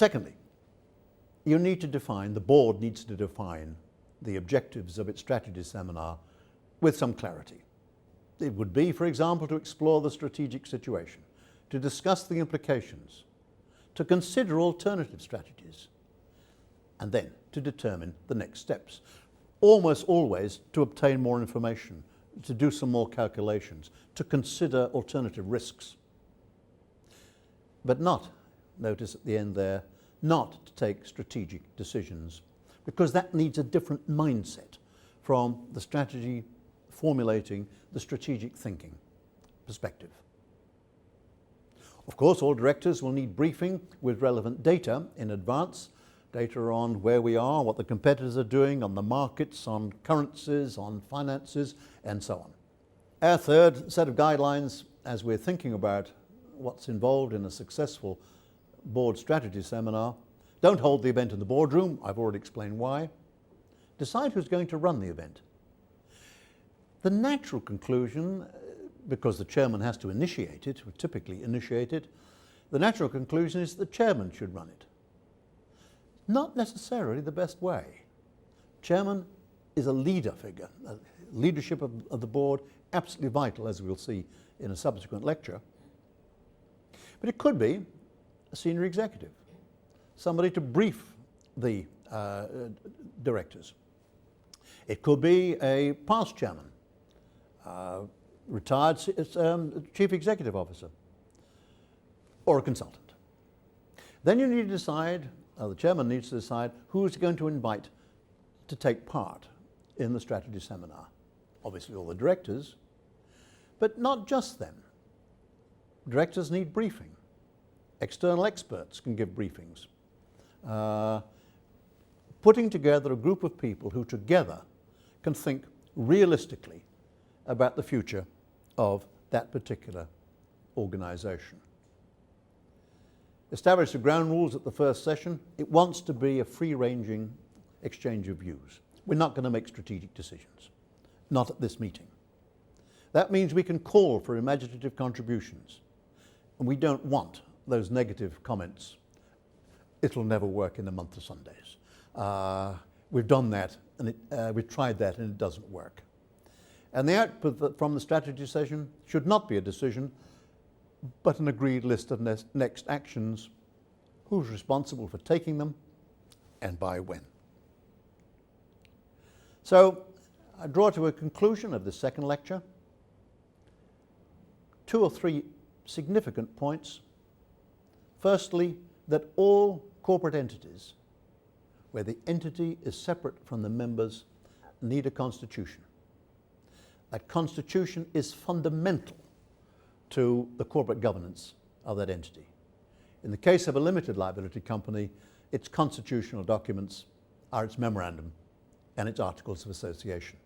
Secondly, the board needs to define the objectives of its strategy seminar with some clarity. It would be, for example, to explore the strategic situation, to discuss the implications, to consider alternative strategies, and then to determine the next steps. Almost always to obtain more information, to do some more calculations, to consider alternative risks. But not, notice at the end there, not to take strategic decisions, because that needs a different mindset from the strategy formulating, the strategic thinking perspective. Of course, all directors will need briefing with relevant data in advance, data on where we are, what the competitors are doing, on the markets, on currencies, on finances, and so on. Our third set of guidelines, as we're thinking about what's involved in a successful board strategy seminar: don't hold the event in the boardroom. I've already explained why. Decide who's going to run the event. The natural conclusion, because the chairman has to initiate it, or typically initiate it, the natural conclusion is the chairman should run it. Not necessarily the best way. Chairman is a leader figure. Leadership of the board, absolutely vital, as we'll see in a subsequent lecture. But it could be a senior executive, somebody to brief the directors. It could be a past chairman, retired chief executive officer, or a consultant. Then you need to decide, the chairman needs to decide, who's going to invite to take part in the strategy seminar. Obviously all the directors, but not just them. Directors need briefing. External experts can give briefings. Putting together a group of people who together can think realistically about the future of that particular organization. Establish the ground rules at the first session. It wants to be a free-ranging exchange of views. We're not going to make strategic decisions, not at this meeting. That means we can call for imaginative contributions, and we don't want those negative comments. It'll never work in the month of Sundays. We've done that, and we've tried that, and it doesn't work. And the output from the strategy session should not be a decision, but an agreed list of next actions, who's responsible for taking them, and by when. So I draw to a conclusion of this second lecture 2 or 3 significant points. Firstly, that all corporate entities, where the entity is separate from the members, need a constitution. That constitution is fundamental to the corporate governance of that entity. In the case of a limited liability company, its constitutional documents are its memorandum and its articles of association.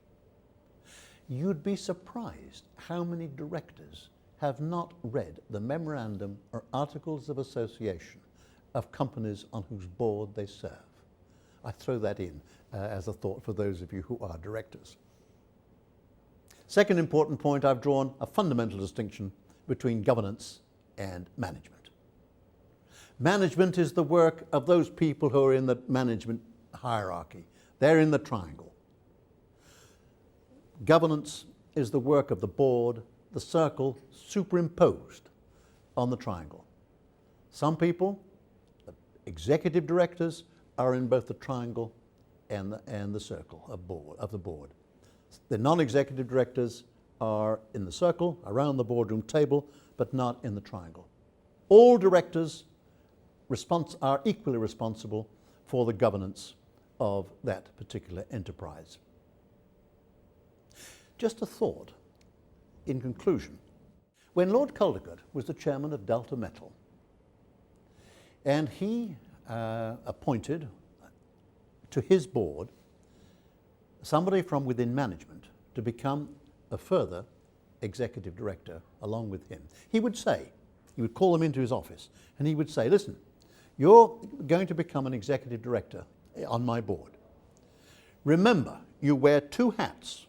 You'd be surprised how many directors have not read the memorandum or articles of association of companies on whose board they serve. I throw that in as a thought for those of you who are directors. Second important point, I've drawn a fundamental distinction between governance and management. Management is the work of those people who are in the management hierarchy. They're in the triangle. Governance is the work of the board, the circle superimposed on the triangle. Some people, the executive directors, are in both the triangle and the circle of the board. The non-executive directors are in the circle, around the boardroom table, but not in the triangle. All directors are equally responsible for the governance of that particular enterprise. Just a thought in conclusion. When Lord Caldicott was the chairman of Delta Metal, and he appointed to his board somebody from within management to become a further executive director along with him, he would call them into his office and he would say, listen, you're going to become an executive director on my board. Remember, you wear 2 hats.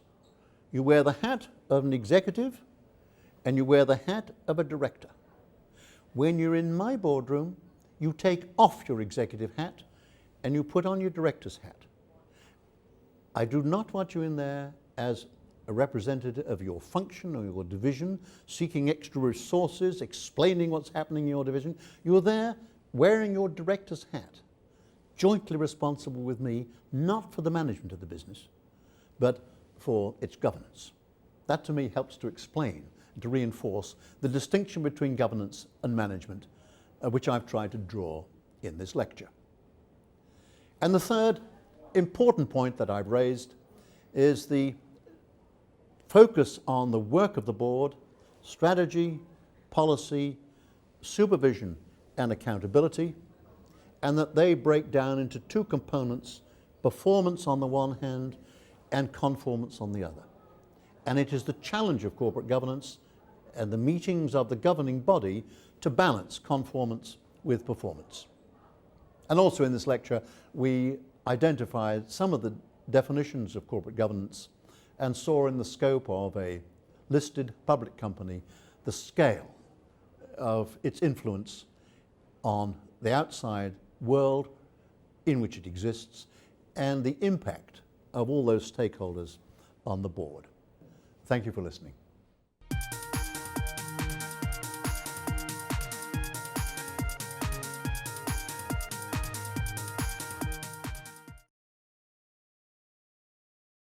You wear the hat of an executive and you wear the hat of a director. When you're in my boardroom, you take off your executive hat and you put on your director's hat. I do not want you in there as a representative of your function or your division, seeking extra resources, explaining what's happening in your division. You're there wearing your director's hat, jointly responsible with me, not for the management of the business, but for its governance. That to me helps to explain, to reinforce the distinction between governance and management, which I've tried to draw in this lecture. And the third important point that I've raised is the focus on the work of the board, strategy, policy, supervision and accountability, and that they break down into two components, performance on the one hand and conformance on the other. And it is the challenge of corporate governance and the meetings of the governing body to balance conformance with performance. And also in this lecture, we identified some of the definitions of corporate governance and saw in the scope of a listed public company the scale of its influence on the outside world in which it exists and the impact of all those stakeholders on the board. Thank you for listening.